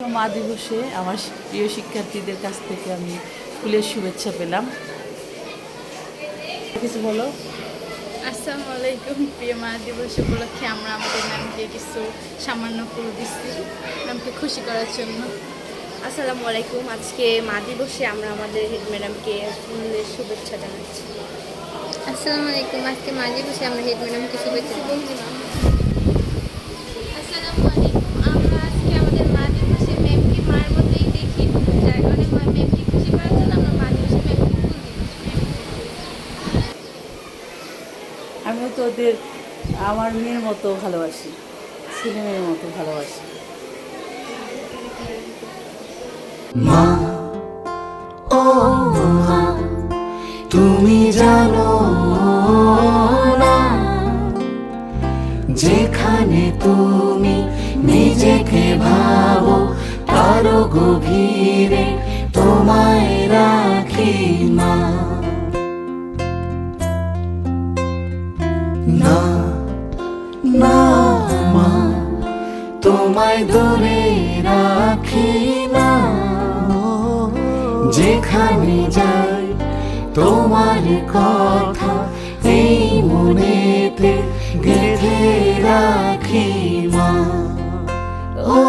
মা দিবসে আমার প্রিয় শিক্ষার্থীদের কাছ থেকে আমি ফুলের শুভেচ্ছা পেলাম। কিছু বলো। আসসালামু আলাইকুম। প্রিয় মা দিবস উপলক্ষে আমরা আমাদের ম্যামকে কিছু সামান্য ফুল দিচ্ছি ম্যামকে খুশি করার জন্য। আসসালামু আলাইকুম। আজকে মা দিবসে আমরা আমাদের হেড ম্যাডামকে ফুলের শুভেচ্ছা জানাচ্ছি। আসসালামু আলাইকুম। আজকে মা দিবসে আমরা হেড ম্যাডামকে শুভেচ্ছা দিচ্ছি। আসসালামু আলাইকুম। আমরা আজকে আমাদের মা দিবসে ম্যামকে মার মতোই দেখি, যার কারণে ম্যামকে খুশি করার জন্য আমরা মা দিবসে ম্যামকে ফুল দিচ্ছি। আমিও তো ওদের আমার মেয়ের মতো ভালোবাসি, ছেলে মেয়ের মতো ভালোবাসি। মা, ও মা, তুমি জানো না, যেখানে তুমি নিজেকে ভাবো তারও গভীরে তোমায় রাখি মা। না না মা, তোমায় দূরে রাখি না, যেখানে যাই তোমার কথা এই মনেতে গেঁথে রাখি মা। ও